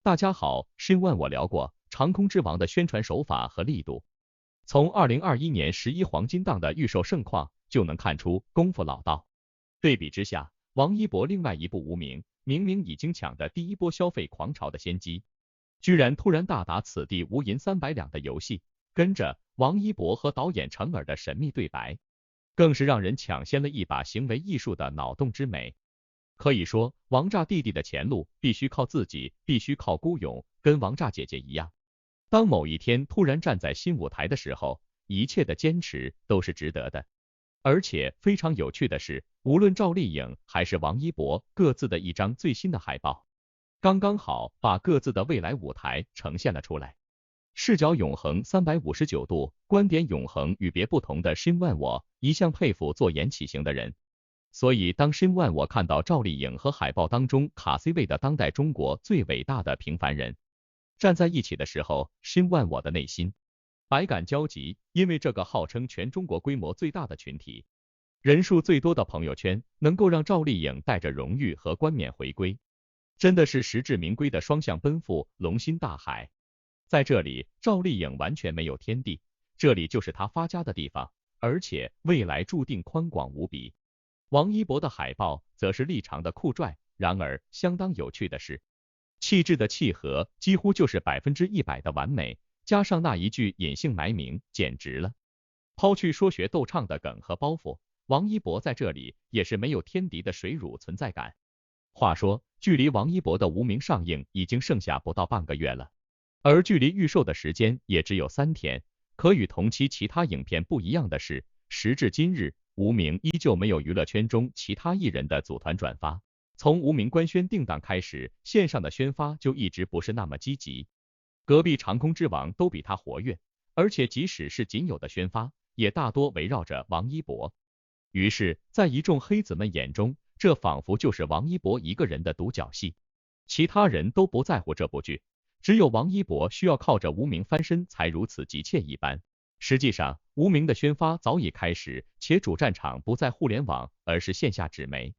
大家好，申万我聊过长空之王的宣传手法和力度。从2021年11黄金档的预售盛况就能看出功夫老道。对比之下，王一博另外一部无名，明明已经抢的第一波消费狂潮的先机，居然突然大打此地无银300两的游戏，跟着王一博和导演程耳的神秘对白，更是让人抢先了一把行为艺术的脑洞之美。可以说，王炸弟弟的前路必须靠自己，必须靠孤勇，跟王炸姐姐一样。当某一天突然站在新舞台的时候，一切的坚持都是值得的。而且非常有趣的是，无论赵丽颖还是王一博各自的一张最新的海报，刚刚好把各自的未来舞台呈现了出来。视角永恒359度，观点永恒与别不同的申万我，一向佩服做演起型的人。所以当申万我看到赵丽颖和海报当中卡 C 位的当代中国最伟大的平凡人站在一起的时候，申万我的内心百感交集，因为这个号称全中国规模最大的群体，人数最多的朋友圈，能够让赵丽颖带着荣誉和冠冕回归，真的是实至名归的双向奔赴，龙心大海。在这里，赵丽颖完全没有天地，这里就是她发家的地方，而且未来注定宽广无比。王一博的海报则是立场的酷拽，然而相当有趣的是，气质的契合几乎就是100%的完美，加上那一句隐姓埋名，简直了。抛去说学逗唱的梗和包袱，王一博在这里也是没有天敌的水乳存在感。话说，距离王一博的无名上映已经剩下不到半个月了，而距离预售的时间也只有3天。可与同期其他影片不一样的是，时至今日，无名依旧没有娱乐圈中其他艺人的组团转发。从无名官宣定档开始，线上的宣发就一直不是那么积极。隔壁长空之王都比他活跃，而且即使是仅有的宣发，也大多围绕着王一博。于是，在一众黑子们眼中，这仿佛就是王一博一个人的独角戏，其他人都不在乎这部剧，只有王一博需要靠着无名翻身才如此急切一般。实际上，无名的宣发早已开始，且主战场不在互联网，而是线下纸媒。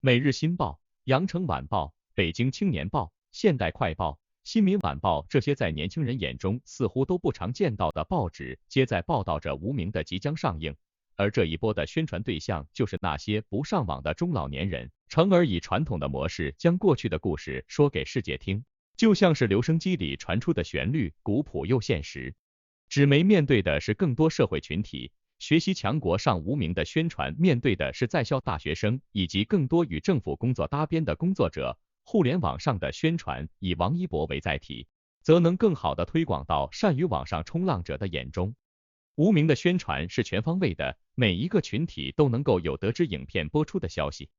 每日新报、羊城晚报、北京青年报、现代快报、新民晚报这些在年轻人眼中似乎都不常见到的报纸，皆在报道着无名的即将上映。而这一波的宣传对象就是那些不上网的中老年人，程耳以传统的模式将过去的故事说给世界听，就像是留声机里传出的旋律，古朴又现实。纸媒面对的是更多社会群体，学习强国上无名的宣传面对的是在校大学生以及更多与政府工作搭边的工作者。互联网上的宣传以王一博为载体，则能更好的推广到善于网上冲浪者的眼中。无名的宣传是全方位的，每一个群体都能够有得知影片播出的消息。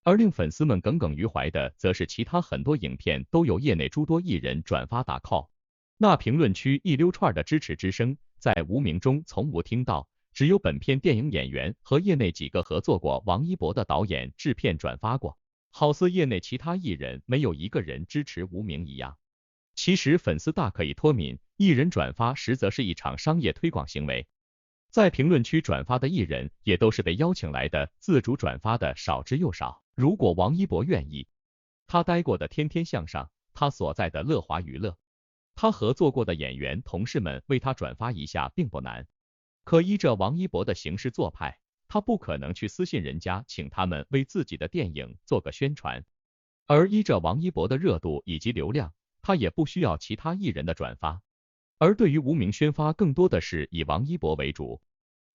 而令粉丝们耿耿于怀的，则是其他很多影片都有业内诸多艺人转发打 call。那评论区一溜串的支持之声，在无名中从无听到，只有本片电影演员和业内几个合作过王一博的导演制片转发过，好似业内其他艺人没有一个人支持无名一样。其实粉丝大可以脱敏，艺人转发实则是一场商业推广行为。在评论区转发的艺人也都是被邀请来的，自主转发的少之又少。如果王一博愿意，他待过的天天向上，他所在的乐华娱乐，他合作过的演员同事们为他转发一下并不难。可依着王一博的行事做派，他不可能去私信人家请他们为自己的电影做个宣传。而依着王一博的热度以及流量，他也不需要其他艺人的转发。而对于无名宣发，更多的是以王一博为主，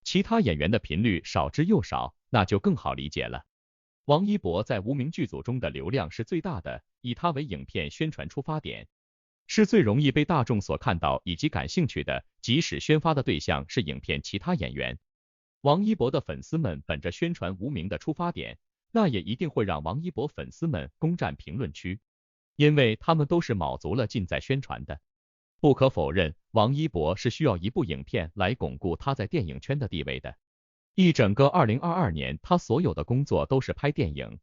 其他演员的频率少之又少，那就更好理解了。王一博在无名剧组中的流量是最大的，以他为影片宣传出发点，是最容易被大众所看到以及感兴趣的，即使宣发的对象是影片其他演员。王一博的粉丝们本着宣传无名的出发点，那也一定会让王一博粉丝们攻占评论区，因为他们都是卯足了劲在宣传的。不可否认，王一博是需要一部影片来巩固他在电影圈的地位的。一整个2022年，他所有的工作都是拍电影，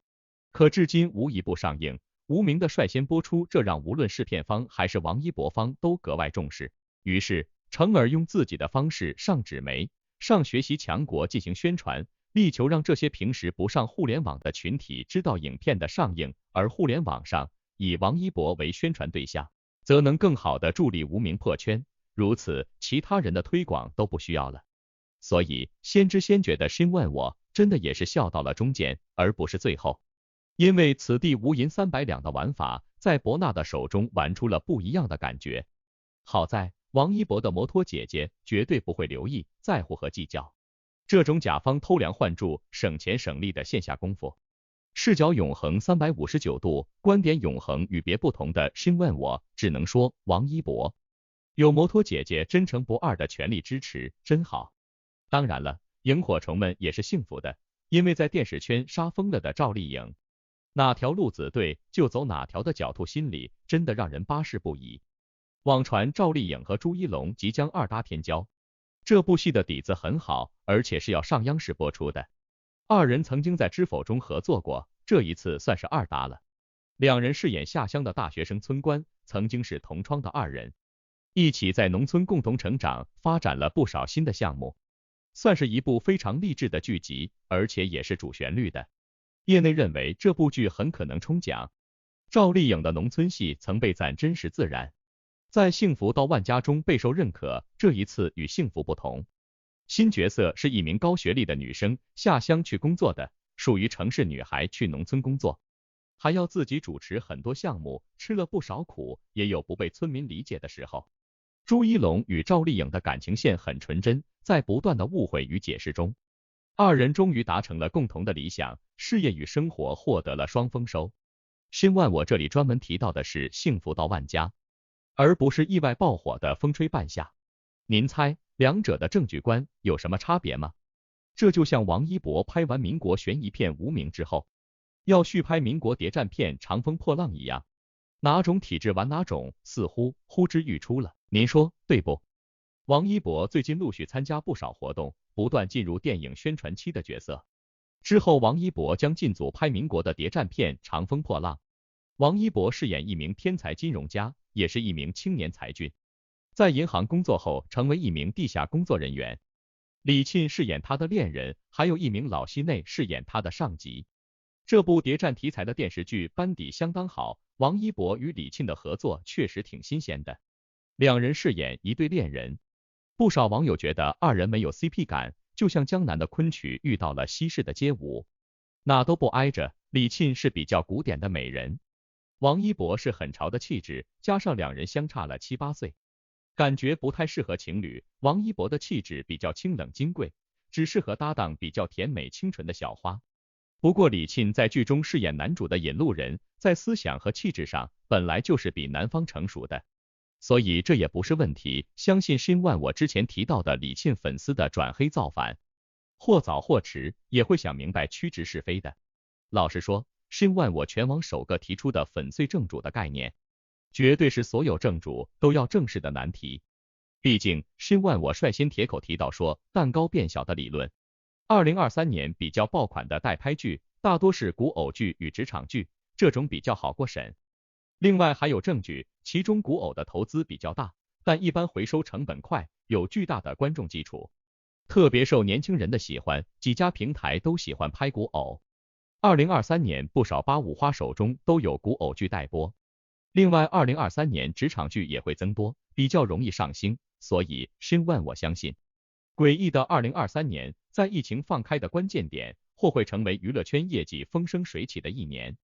可至今无一部上映。无名的率先播出，这让无论是片方还是王一博方都格外重视。于是，程耳用自己的方式上纸媒、上学习强国进行宣传，力求让这些平时不上互联网的群体知道影片的上映，而互联网上以王一博为宣传对象，则能更好的助力无名破圈，如此其他人的推广都不需要了。所以先知先觉的询问我，真的也是笑到了中间，而不是最后。因为此地无银300两的玩法，在伯纳的手中玩出了不一样的感觉。好在王一博的摩托姐姐绝对不会留意、在乎和计较这种甲方偷梁换柱、省钱省力的线下功夫。视角永恒359度，观点永恒与别不同的询问我，只能说王一博有摩托姐姐真诚不二的全力支持，真好。当然了，萤火虫们也是幸福的，因为在电视圈杀疯了的赵丽颖，哪条路子对就走哪条的狡兔心理，真的让人巴适不已。网传赵丽颖和朱一龙即将二搭天骄，这部戏的底子很好，而且是要上央视播出的。二人曾经在《知否》中合作过，这一次算是二搭了。两人饰演下乡的大学生村官，曾经是同窗的二人，一起在农村共同成长，发展了不少新的项目，算是一部非常励志的剧集，而且也是主旋律的。业内认为这部剧很可能冲奖。赵丽颖的农村戏曾被赞真实自然，在《幸福到万家》中备受认可，这一次与《幸福》不同，新角色是一名高学历的女生，下乡去工作的，属于城市女孩去农村工作，还要自己主持很多项目，吃了不少苦，也有不被村民理解的时候。朱一龙与赵丽颖的感情线很纯真，在不断的误会与解释中，二人终于达成了共同的理想，事业与生活获得了双丰收。申万我这里专门提到的是幸福到万家，而不是意外爆火的风吹半夏。您猜两者的证据观有什么差别吗？这就像王一博拍完民国悬疑片《无名》之后，要续拍民国谍战片《长风破浪》一样，哪种体质玩哪种，似乎呼之欲出了。您说对不？王一博最近陆续参加不少活动，不断进入电影宣传期的角色。之后王一博将进组拍民国的谍战片《长风破浪》。王一博饰演一名天才金融家，也是一名青年才俊，在银行工作后成为一名地下工作人员。李沁饰演他的恋人，还有一名老戏内饰演他的上级。这部谍战题材的电视剧班底相当好，王一博与李沁的合作确实挺新鲜的，两人饰演一对恋人。不少网友觉得二人没有 CP 感，就像江南的昆曲遇到了西式的街舞，哪都不挨着。李沁是比较古典的美人，王一博是很潮的气质，加上两人相差了7、8岁，感觉不太适合情侣。王一博的气质比较清冷金贵，只适合搭档比较甜美清纯的小花。不过李沁在剧中饰演男主的引路人，在思想和气质上本来就是比男方成熟的，所以这也不是问题。相信申万我之前提到的李沁粉丝的转黑造反，或早或迟也会想明白曲直是非的。老实说，申万我全网首个提出的粉碎正主的概念，绝对是所有正主都要正视的难题。毕竟申万我率先铁口提到说蛋糕变小的理论。2023年比较爆款的代拍剧大多是古偶剧与职场剧，这种比较好过审。另外还有正剧，其中古偶的投资比较大，但一般回收成本快，有巨大的观众基础，特别受年轻人的喜欢，几家平台都喜欢拍古偶。2023年不少8、5花手中都有古偶剧待播。另外2023年职场剧也会增多，比较容易上星，所以申万我相信，诡异的2023年在疫情放开的关键点，或会成为娱乐圈业绩风生水起的一年。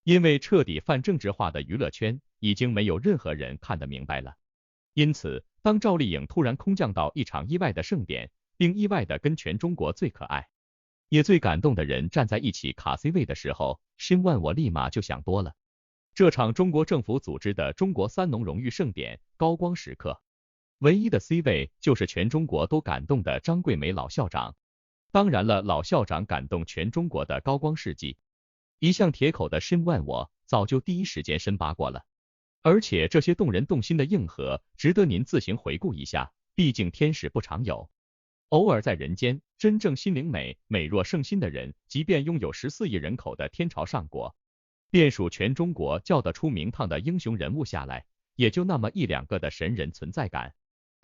因为彻底泛政治化的娱乐圈，已经没有任何人看得明白了。因此，当赵丽颖突然空降到一场意外的盛典，并意外的跟全中国最可爱也最感动的人站在一起卡 C 位的时候，申万我立马就想多了。这场中国政府组织的中国三农荣誉盛典高光时刻，唯一的 C 位就是全中国都感动的张桂梅老校长。当然了，老校长感动全中国的高光事迹，一向铁口的申万我早就第一时间深扒过了。而且这些动人动心的硬核，值得您自行回顾一下，毕竟天使不常有。偶尔在人间，真正心灵美若圣心的人，即便拥有14亿人口的天朝上国，便属全中国叫得出名堂的英雄人物下来，也就那么1、2个的神人存在感。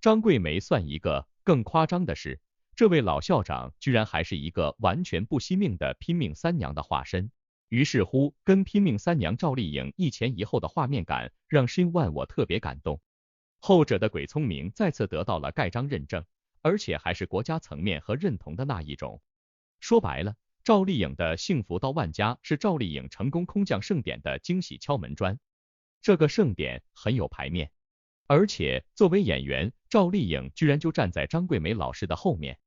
张桂梅算一个，更夸张的是，这位老校长居然还是一个完全不惜命的拼命三娘的化身。于是乎，跟拼命三娘赵丽颖一前一后的画面感，让申万我特别感动。后者的鬼聪明再次得到了盖章认证，而且还是国家层面和认同的那一种。说白了，赵丽颖的幸福到万家是赵丽颖成功空降盛典的惊喜敲门砖。这个盛典很有排面，而且作为演员，赵丽颖居然就站在张桂梅老师的后面，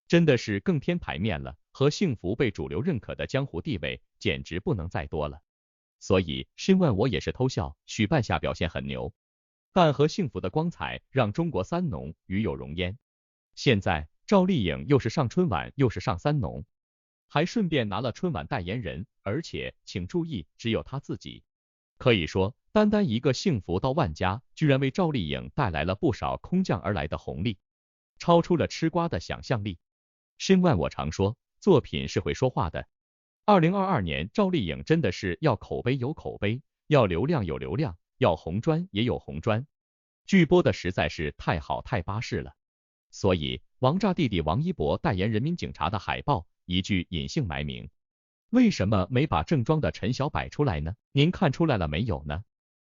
真的是更添排面了，和幸福被主流认可的江湖地位简直不能再多了。所以申万我也是偷笑，许半夏表现很牛，但和幸福的光彩让中国三农与有荣焉。现在赵丽颖又是上春晚又是上三农，还顺便拿了春晚代言人，而且请注意，只有她自己。可以说，单单一个幸福到万家，居然为赵丽颖带来了不少空降而来的红利，超出了吃瓜的想象力。申万我常说，作品是会说话的。2022年，赵丽颖真的是要口碑有口碑，要流量有流量，要红砖也有红砖，剧播的实在是太好太巴适了。所以，王炸弟弟王一博代言人民警察的海报，一句隐姓埋名。为什么没把正装的陈晓摆出来呢？您看出来了没有呢？